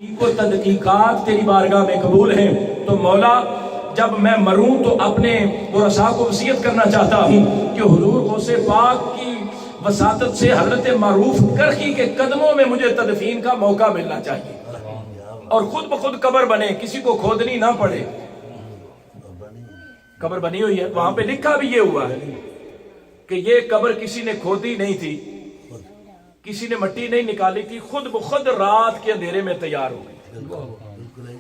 کو تحقیقات تیری بارگاہ میں قبول ہیں، تو مولا جب میں مروں تو اپنے ورثاء کو وصیت کرنا چاہتا ہوں کہ حضور غوث پاک کی وساطت سے حضرت معروف کرخی کے قدموں میں مجھے تدفین کا موقع ملنا چاہیے، اور خود بخود قبر بنے، کسی کو کھودنی نہ پڑے۔ قبر بنی ہوئی ہے، وہاں پہ لکھا بھی یہ ہوا ہے کہ یہ قبر کسی نے کھودی نہیں تھی، کسی نے مٹی نہیں نکالی تھی، خود بخود رات کے اندھیرے میں تیار ہو گئی۔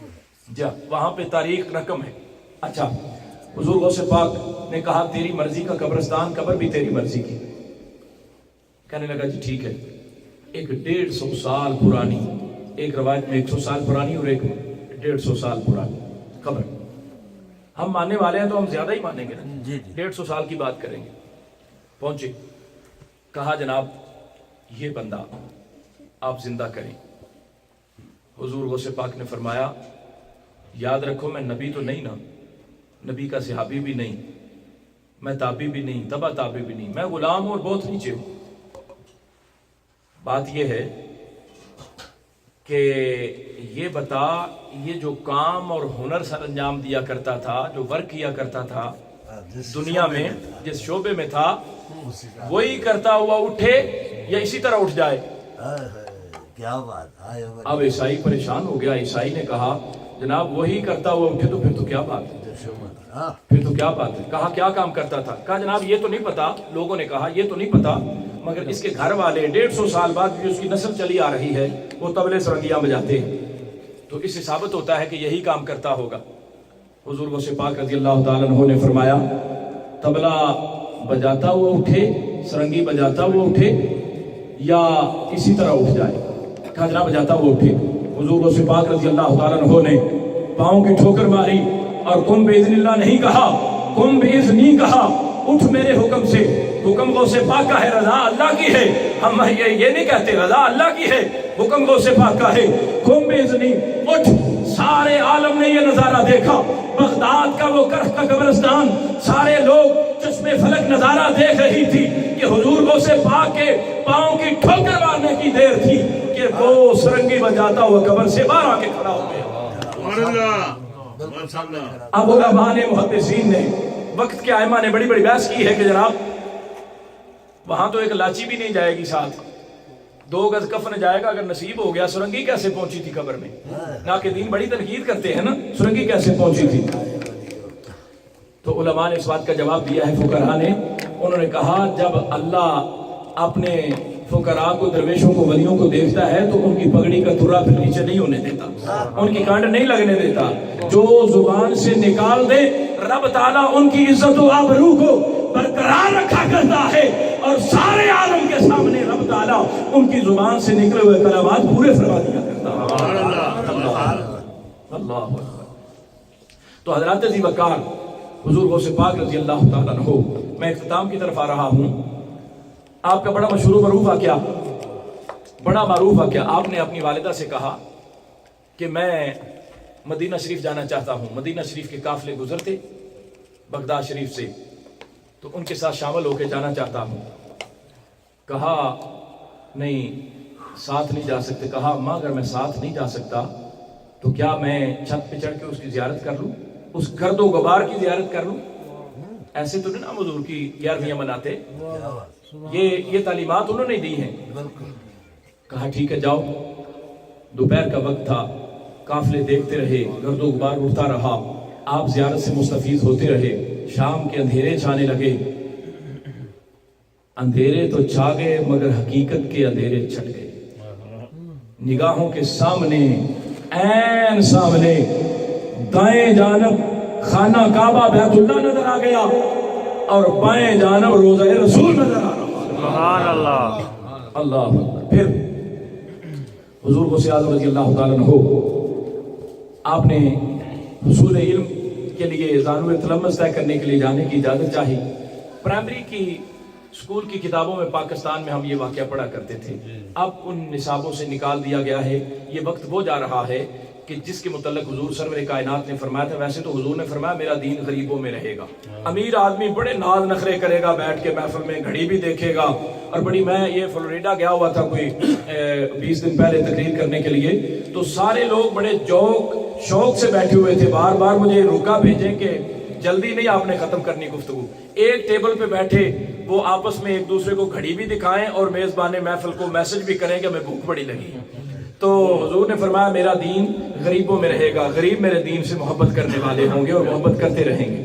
جا وہاں پہ تاریخ رقم ہے۔ اچھا، حضور غوث پاک نے کہا تیری مرضی کا قبرستان، قبر بھی تیری مرضی کی۔ کہنے لگا جی ٹھیک ہے۔ ایک 150 سال پرانی، ایک روایت میں 100 سال پرانی اور ایک 150 سال پرانی قبر۔ ہم ماننے والے ہیں تو ہم زیادہ ہی مانیں گے نا، 150 سال کی بات کریں گے۔ پہنچے، کہا جناب یہ بندہ آپ زندہ کریں۔ حضور غوث پاک نے فرمایا یاد رکھو میں نبی تو نہیں نا، نبی کا صحابی بھی نہیں، میں تابعی بھی نہیں، تبع تابعی بھی نہیں، میں غلام اور بہت نیچے ہوں۔ بات یہ ہے کہ یہ بتا، یہ جو کام اور ہنر سر انجام دیا کرتا تھا، جو ورک کیا کرتا تھا دنیا میں، جس شعبے میں تھا، وہی کرتا ہوا اٹھے یا اسی طرح اٹھ جائے؟ کیا بات۔ اب عیسائی پریشان ہو گیا۔ عیسائی نے کہا جناب وہی کرتا ہوا اٹھے تو پھر تو کیا بات ہے، پھر تو کیا بات ہے۔ کہا کیا کام کرتا تھا؟ کہا جناب یہ تو نہیں پتا۔ لوگوں نے کہا یہ تو نہیں پتا، مگر اس کے گھر والے 150 سال بعد بھی اس کی نسل چلی آ رہی ہے، وہ طبلے سرنگیاں بجاتے ہیں، تو اس سے ثابت ہوتا ہے کہ یہی کام کرتا ہوگا۔ حضور غوث پاک رضی اللہ تعالیٰ عنہ نے فرمایا طبلہ بجاتا ہوا اٹھے، سرنگی بجاتا ہوا اٹھے یا اسی طرح اٹھ جائے؟ کہا جناب بجاتا ہوا اٹھے۔ حضور غوث پاک رضی اللہ تعالیٰ عنہ نے پاؤں کی ٹھوکر ماری اور قم باذن اللہ نہیں کہا، قم باذنی کہا، اٹھ میرے حکم سے۔ حکم غوث پاک کا ہے، رضا اللہ کی ہے۔ ہم یہ نہیں کہتے رضا اللہ کی ہے، حکم غوث پاک کا ہے، قم باذنی، اٹھ۔ سارے عالم نے یہ نظارہ دیکھا، بغداد کا وہ کرخ کا قبرستان، سارے لوگ چشمے فلک نظارہ دیکھ رہی تھی کہ حضور غوث پاک کے پاؤں کی ٹھوکر مارنے کی دیر تھی کہ وہ سرنگی بجاتا ہوا قبر سے باہر آ کے کھڑا ہو گیا۔ اب علماء نے، محدثین نے، وقت کے ائمہ نے بڑی بڑی بحث کی ہے کہ جناب وہاں تو ایک لاچی بھی نہیں جائے گی ساتھ، 2 گز کفن جائے گا، اگر نصیب ہو گیا سرنگی کیسے پہنچی تھی قبر میں؟ ناقدین بڑی تنقید کرتے ہیں نا، سرنگی کیسے پہنچی تھی؟ تو علماء نے اس بات کا جواب دیا ہے، فقہاء نے، انہوں نے کہا جب اللہ اپنے فقراء کو، درویشوں کو، ولیوں کو دیکھتا ہے تو ان کی پگڑی کا ترا پھر نیچے نہیں ہونے دیتا، ان کی کانڈ نہیں لگنے دیتا۔ جو زبان سے نکال دے رب تعالیٰ ان کی عزت و آبرو کو برقرار رکھا کرتا ہے، اور سارے عالم کے سامنے رب تعالیٰ ان کی زبان سے نکلے ہوئے کلمات پورے فرما دیا کرتا ہے۔ اللہ اکبر۔ تو حضرات ذی وقار حضور غوث پاک رضی اللہ تعالیٰ عنہ، میں اختتام کی طرف آ رہا ہوں۔ آپ کا بڑا مشہور معروف واقعہ، بڑا معروف واقعہ، آپ نے اپنی والدہ سے کہا کہ میں مدینہ شریف جانا چاہتا ہوں۔ مدینہ شریف کے قافلے گزرتے بغداد شریف سے، تو ان کے ساتھ شامل ہو کے جانا چاہتا ہوں۔ کہا نہیں ساتھ نہیں جا سکتے۔ کہا ماں اگر میں ساتھ نہیں جا سکتا تو کیا میں چھت پہ چڑھ کے اس کی زیارت کر لوں، اس گرد و غبار کی زیارت کر لوں؟ ایسے تو نہیں نا حضور کی 11ویں مناتے، یہ تعلیمات انہوں نے دی ہیں۔ کہا ٹھیک ہے جاؤ۔ دوپہر کا وقت تھا، قافلے دیکھتے رہے، گرد و غبار اڑتا رہا، آپ زیارت سے مستفید ہوتے رہے۔ شام کے اندھیرے چھانے لگے، اندھیرے تو چھا گئے مگر حقیقت کے اندھیرے چھٹ گئے۔ نگاہوں کے سامنے، عین سامنے، دائیں جانب خانہ کعبہ بیت اللہ نظر آ گیا اور بائیں جانب روضہ رسول نظر آ رہا۔ سبحان اللہ، اللہ اکبر۔ پھر حضور غوث اعظم رضی اللہ تعالیٰ عنہ، آپ نے حصول علم کے لیے زانو تلمذ طے کرنے کے لیے جانے کی اجازت چاہی۔ پرائمری کی اسکول کی کتابوں میں پاکستان میں ہم یہ واقعہ پڑھا کرتے تھے، اب ان نصابوں سے نکال دیا گیا ہے۔ یہ وقت وہ جا رہا ہے کہ جس کے متعلق حضور سرور کائنات نے فرمایا تھا، ویسے تو حضور نے فرمایا میرا دین غریبوں میں رہے گا۔ امیر آدمی بڑے ناز نخرے کرے گا، بیٹھ کے محفل میں گھڑی بھی دیکھے گا، اور بڑی، میں یہ فلوریڈا گیا ہوا تھا کوئی 20 دن پہلے تقریر کرنے کے لیے، تو سارے لوگ بڑے شوق سے بیٹھے ہوئے تھے، بار بار مجھے روکا بھیجیں کہ جلدی نہیں آپ نے ختم کرنی گفتگو. ایک ٹیبل پہ بیٹھے وہ آپس میں ایک دوسرے کو گھڑی بھی دکھائیں اور میزبان محفل کو میسج بھی کریں کہ ہمیں بھوک بڑی لگی. تو حضور نے فرمایا میرا دین غریبوں میں رہے گا، غریب میرے دین سے محبت کرنے والے ہوں گے اور محبت کرتے رہیں گے.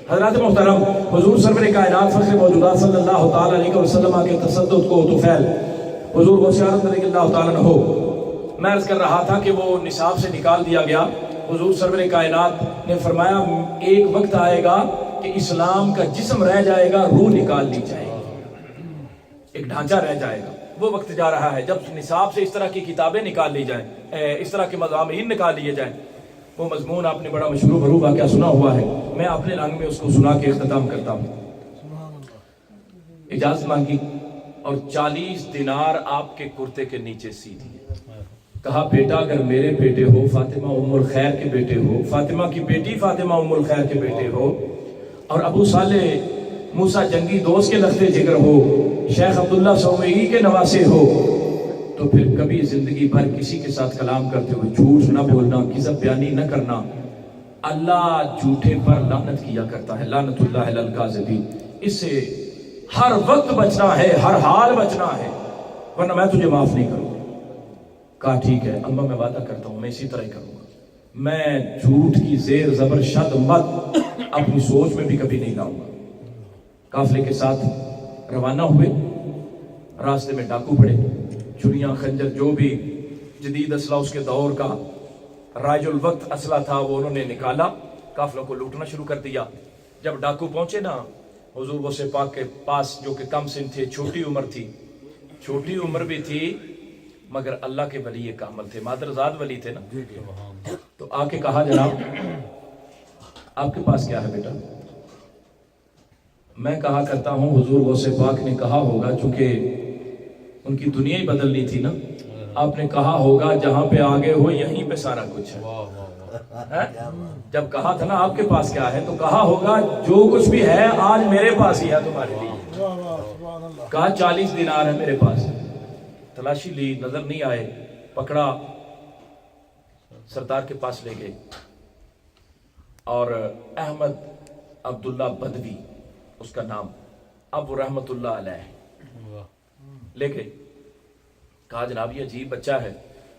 حضرات محترم، حضور سرور کائنات فخر موجودات صلی اللہ تعالی علیہ وسلم کے تصدق کو طفیل حضور غوث اعظم رضی اللہ تعالیٰ عنہ، میں عرض کر رہا تھا کہ وہ نصاب سے نکال دیا گیا. حضور سرور کائنات نے فرمایا ایک وقت آئے گا کہ اسلام کا جسم رہ جائے گا، روح نکال لی جائے گی، ایک ڈھانچہ رہ جائے گا. وہ وقت جا رہا ہے جب نصاب سے اس طرح کی کتابیں نکال لی جائیں، اس طرح کے مضامین نکال لیے جائیں. وہ مضمون آپ نے بڑا مشہور بھرو واقعہ سنا ہوا ہے، میں اپنے رنگ میں اس کو سنا کے اختتام کرتا ہوں. اجازت مانگی اور 40 دینار آپ کے کرتے کے نیچے سی دیے. کہا بیٹا اگر میرے بیٹے ہو، فاطمہ ام الخیر کے بیٹے ہو، فاطمہ کی بیٹی فاطمہ ام الخیر کے بیٹے ہو، اور ابو صالح موسیٰ جنگی دوست کے لخت جگر ہو، شیخ عبداللہ سومئی کے نواسے ہو، تو پھر کبھی زندگی بھر کسی کے ساتھ کلام کرتے ہوئے جھوٹ نہ بولنا، کذب بیانی نہ کرنا. اللہ جھوٹے پر لعنت کیا کرتا ہے، لعنت اللہ علی الکاذبین. اس سے ہر وقت بچنا ہے، ہر حال بچنا ہے، ورنہ میں تجھے معاف نہیں کروں. کہا ٹھیک ہے اماں، میں وعدہ کرتا ہوں میں اسی طرح ہی کروں گا، میں جھوٹ کی زیر زبر شد مت اپنی سوچ میں بھی کبھی نہیں لاؤں گا. قافلے کے ساتھ روانہ ہوئے، راستے میں ڈاکو پڑے، چھریاں خنجر جو بھی جدید اسلحہ اس کے دور کا رائج الوقت اسلحہ تھا وہ انہوں نے نکالا، قافلوں کو لوٹنا شروع کر دیا. جب ڈاکو پہنچے نا حضور غوث پاک کے پاس، جو کہ کم سن تھے، چھوٹی عمر تھی، چھوٹی عمر بھی تھی مگر اللہ کے ولی کامل تھے، مادرزاد ولی تھے نا. تو آ کے کہا جناب آپ کے پاس کیا ہے بیٹا؟ میں کہا کرتا ہوں حضور غوث پاک نے کہا ہوگا، چونکہ ان کی دنیا ہی بدلنی تھی نا، آپ نے کہا ہوگا جہاں پہ آگے ہو یہیں پہ سارا کچھ ہے. جب کہا تھا نا آپ کے پاس کیا ہے تو کہا ہوگا جو کچھ بھی ہے آج میرے پاس ہی ہے تمہارے لیے. کہا 40 دینار ہے میرے پاس. تلاشی لی، نظر نہیں آئے، پکڑا، سردار کے پاس لے گئے اور احمد عبداللہ بدوی اس کا نام، اب وہ رحمت اللہ علیہ لے گئے. کہا جناب یہ عجیب بچہ ہے،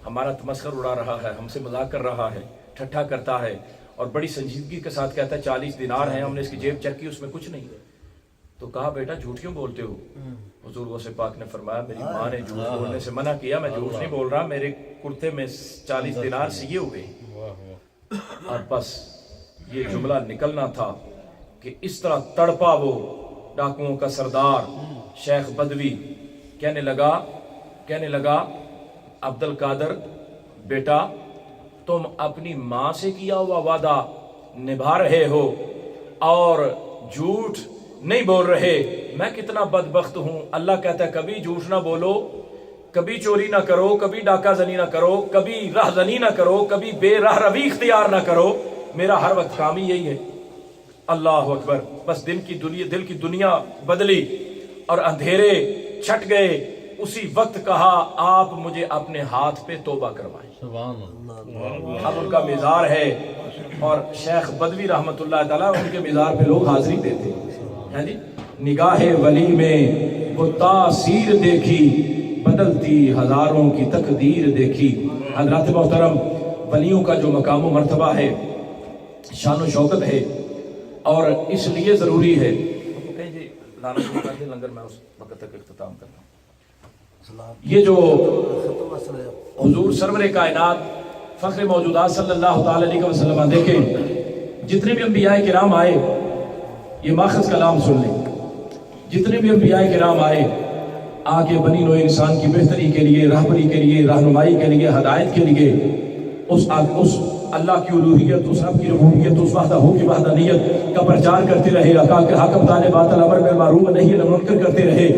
ہمارا تمسخر اڑا رہا ہے، ہم سے مذاق کر رہا ہے، ٹھٹھا کرتا ہے اور بڑی سنجیدگی کے ساتھ کہتا ہے 40 دینار ہیں، ہم نے اس کی جیب چیک کی اس میں کچھ نہیں. تو کہا بیٹا جھوٹ کیوں بولتے ہو؟ حضور غوث پاک نے فرمایا میری ماں نے جھوٹ بولنے سے منع کیا، میں جھوٹ نہیں بول رہا، میرے کرتے میں 40 دینار سیے ہوئے. اور بس یہ جملہ نکلنا تھا کہ اس طرح تڑپا وہ ڈاکوؤں کا سردار شیخ بدوی. کہنے لگا عبد القادر بیٹا تم اپنی ماں سے کیا ہوا وعدہ نبھا رہے ہو اور جھوٹ نہیں بول رہے. میں کتنا بدبخت ہوں. اللہ کہتا ہے کبھی جھوٹ نہ بولو، کبھی چوری نہ کرو، کبھی ڈاکہ زنی نہ کرو، کبھی راہ زنی نہ کرو، کبھی بے راہ روی اختیار نہ کرو. میرا ہر وقت کام ہی یہی ہے. اللہ اکبر. بس دل کی دنیا بدلی اور اندھیرے چھٹ گئے. اسی وقت کہا آپ مجھے اپنے ہاتھ پہ توبہ کروائیں. سبحان اللہ. اب ان کا مزار ہے اور شیخ بدوی رحمت اللہ تعالیٰ ان کے مزار پہ لوگ حاضری دیتے ہیں جی. نگاہ ولی میں وہ تاثیر دیکھی، بدلتی ہزاروں کی تقدیر دیکھی. حضرات محترم، ولیوں کا جو مقام و مرتبہ ہے، شان و شوکت ہے، اور اس لیے ضروری ہے. جی لانا شروع کر دیں لنگر، میں اس وقت تک اختتام کرتا ہوں. یہ جو حضور سرور کائنات فخر موجودات صلی اللہ تعالی علیہ وسلم، دیکھیں جتنے بھی انبیاء کرام آئے، یہ ماخذ کلام سن لیں، جتنے بھی انبیاء کرام آئے آگے بنی نوع انسان کی بہتری کے لیے، رہبری کے لیے، رہنمائی کے لیے، ہدایت کے لیے اس اللہ کی الوہیت، اس رب کی ربوبیت، اس وحدہ کی وحدانیت کا پرچار کرتے رہے. حق بتانے، باطل امر بالمعروف نہی عن المنکر کرتے رہے.